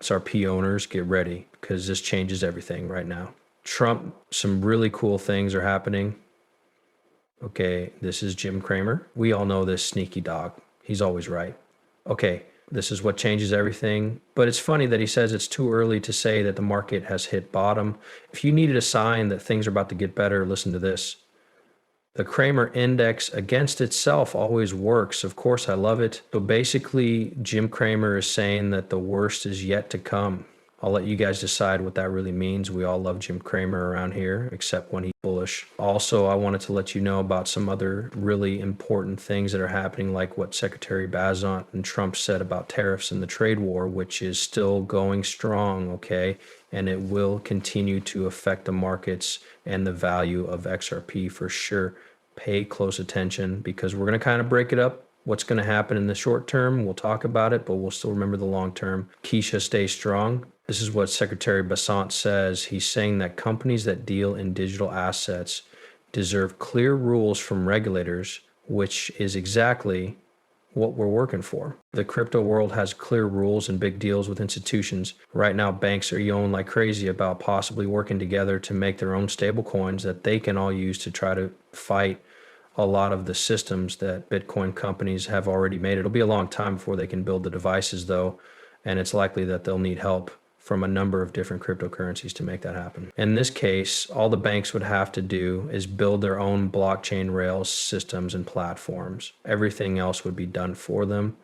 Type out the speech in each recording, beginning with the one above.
XRP owners, get ready because this changes everything right now. Trump, some really cool things are happening. Okay, this is Jim Cramer. We all know this sneaky dog. He's always right. Okay, this is what changes everything. But it's funny that he says it's too early to say that the market has hit bottom. If you needed a sign that things are about to get better, listen to this. The Cramer index against itself always works. Of course, I love it. So basically, Jim Cramer is saying that the worst is yet to come. I'll let you guys decide what that really means. We all love Jim Cramer around here, except when he's bullish. Also, I wanted to let you know about some other really important things that are happening, like what Secretary Bazant and Trump said about tariffs and the trade war, which is still going strong, okay? And it will continue to affect the markets and the value of XRP for sure. Pay close attention because we're going to kind of break it up. What's going to happen in the short term, we'll talk about it, but we'll still remember the long term. Keisha, stay strong. This is what Secretary Basant says. He's saying that companies that deal in digital assets deserve clear rules from regulators, which is exactly what we're working for. The crypto world has clear rules and big deals with institutions. Right now, banks are yelling like crazy about possibly working together to make their own stable coins that they can all use to try to fight a lot of the systems that Bitcoin companies have already made. It'll be a long time before they can build the devices though, and it's likely that they'll need help from a number of different cryptocurrencies to make that happen. In this case, all the banks would have to do is build their own blockchain rails systems and platforms. Everything else would be done for them.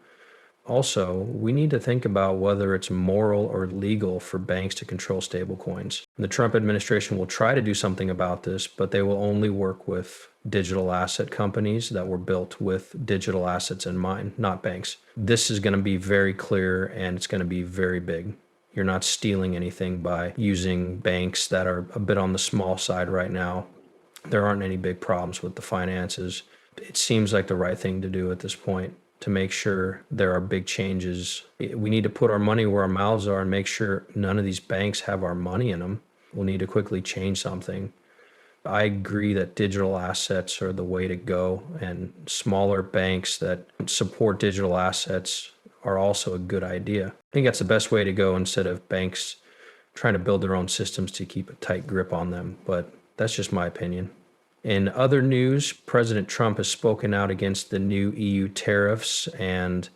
Also, we need to think about whether it's moral or legal for banks to control stablecoins. The Trump administration will try to do something about this, but they will only work with digital asset companies that were built with digital assets in mind, not banks. This is going to be very clear and it's going to be very big. You're not stealing anything by using banks that are a bit on the small side right now. There aren't any big problems with the finances. It seems like the right thing to do at this point to make sure there are big changes. We need to put our money where our mouths are and make sure none of these banks have our money in them. We'll need to quickly change something. I agree that digital assets are the way to go, and smaller banks that support digital assets are also a good idea. I think that's the best way to go instead of banks trying to build their own systems to keep a tight grip on them. But that's just my opinion. In other news, President Trump has spoken out against the new EU tariffs and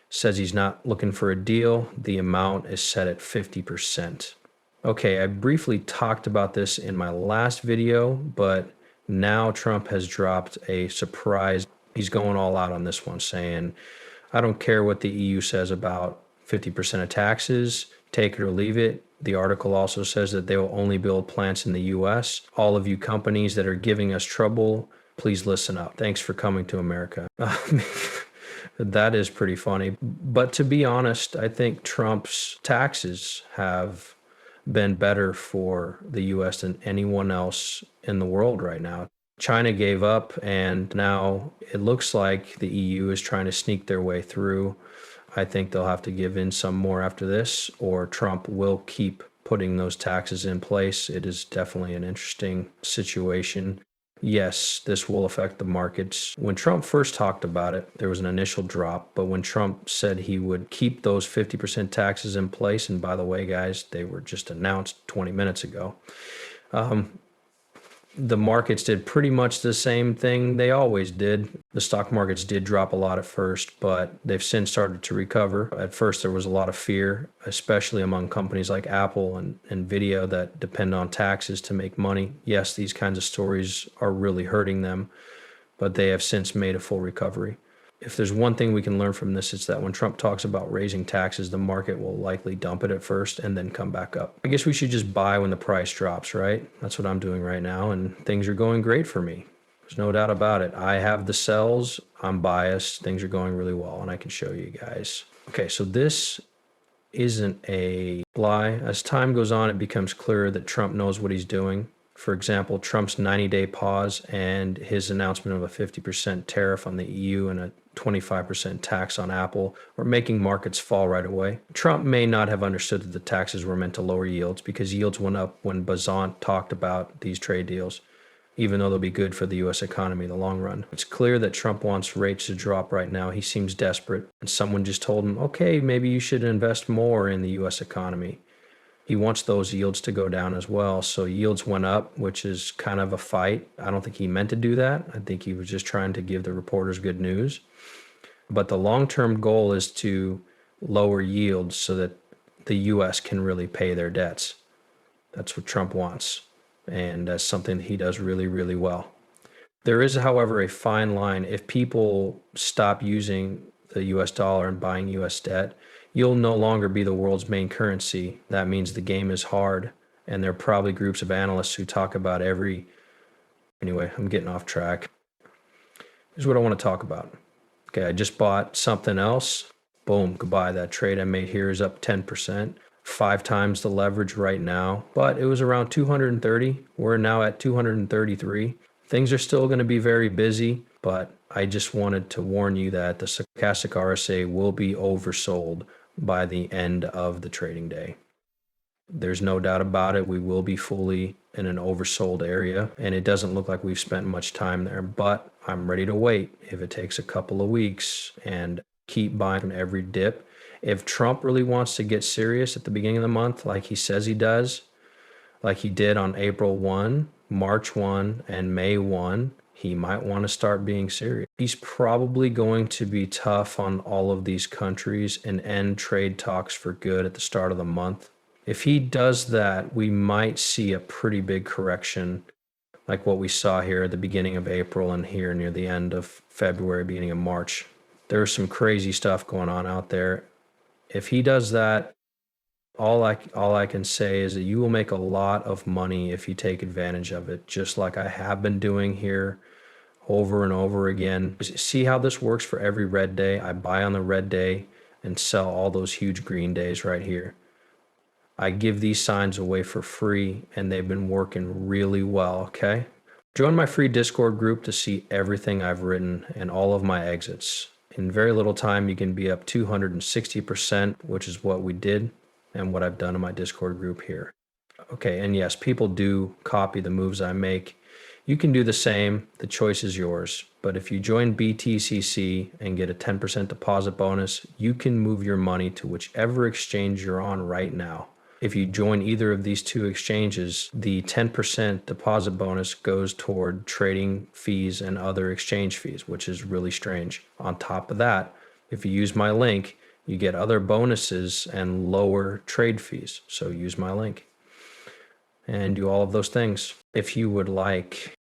says he's not looking for a deal. The amount is set at 50%. Okay, I briefly talked about this in my last video, but now Trump has dropped a surprise. He's going all out on this one, saying, I don't care what the EU says about 50% of taxes, take it or leave it. The article also says that they will only build plants in the US. All of you companies that are giving us trouble, please listen up. Thanks for coming to America. That is pretty funny. But to be honest, I think Trump's taxes have been better for the US than anyone else in the world right now. China gave up, and now it looks like the EU is trying to sneak their way through. I think they'll have to give in some more after this, or Trump will keep putting those taxes in place. It is definitely an interesting situation. Yes, this will affect the markets. When Trump first talked about it, there was an initial drop, but when Trump said he would keep those 50% taxes in place, and by the way, guys, they were just announced 20 minutes ago, the markets did pretty much the same thing they always did. The stock markets did drop a lot at first, but they've since started to recover. At first, there was a lot of fear, especially among companies like Apple and Nvidia that depend on taxes to make money. Yes, these kinds of stories are really hurting them, but they have since made a full recovery. If there's one thing we can learn from this, it's that when Trump talks about raising taxes, the market will likely dump it at first and then come back up. I guess we should just buy when the price drops, right? That's what I'm doing right now, and things are going great for me. There's no doubt about it. I have the sells, I'm biased, things are going really well, and I can show you guys. Okay, so this isn't a lie. As time goes on, it becomes clearer that Trump knows what he's doing. For example, Trump's 90-day pause and his announcement of a 50% tariff on the EU and a 25% tax on Apple are making markets fall right away. Trump may not have understood that the taxes were meant to lower yields because yields went up when Bazant talked about these trade deals. even though they'll be good for the US economy in the long run. It's clear that Trump wants rates to drop right now. He seems desperate. And someone just told him, okay, maybe you should invest more in the US economy. He wants those yields to go down as well. So yields went up, which is kind of a fight. I don't think he meant to do that. I think he was just trying to give the reporters good news. But the long-term goal is to lower yields so that the US can really pay their debts. That's what Trump wants. And that's something that he does really, really well. There is, however, a fine line. If people stop using the US dollar and buying US debt, you'll no longer be the world's main currency. That means the game is hard. And there are probably groups of analysts who talk about anyway, I'm getting off track. Here's what I want to talk about. Okay, I just bought something else. Boom, goodbye. That trade I made here is up 10%, 5 times the leverage right now, but it was around 230. We're now at 233. Things are still going to be very busy, but I just wanted to warn you that the stochastic RSA will be oversold by the end of the trading day. There's no doubt about it. We will be fully in an oversold area, and it doesn't look like we've spent much time there, but I'm ready to wait if it takes a couple of weeks and keep buying from every dip. If Trump really wants to get serious at the beginning of the month, like he says he does, like he did on April 1, March 1, and May 1, he might want to start being serious. He's probably going to be tough on all of these countries and end trade talks for good at the start of the month. If he does that, we might see a pretty big correction like what we saw here at the beginning of April and here near the end of February, beginning of March. There's some crazy stuff going on out there. If he does that, all I can say is that you will make a lot of money if you take advantage of it, just like I have been doing here over and over again. See how this works for every red day? I buy on the red day and sell all those huge green days right here. I give these signs away for free, and they've been working really well, okay? Join my free Discord group to see everything I've written and all of my exits. In very little time, you can be up 260%, which is what we did and what I've done in my Discord group here. Okay, and yes, people do copy the moves I make. You can do the same. The choice is yours. But if you join BTCC and get a 10% deposit bonus, you can move your money to whichever exchange you're on right now. If you join either of these two exchanges, the 10% deposit bonus goes toward trading fees and other exchange fees, which is really strange. On top of that, if you use my link, you get other bonuses and lower trade fees. So use my link and do all of those things. If you would like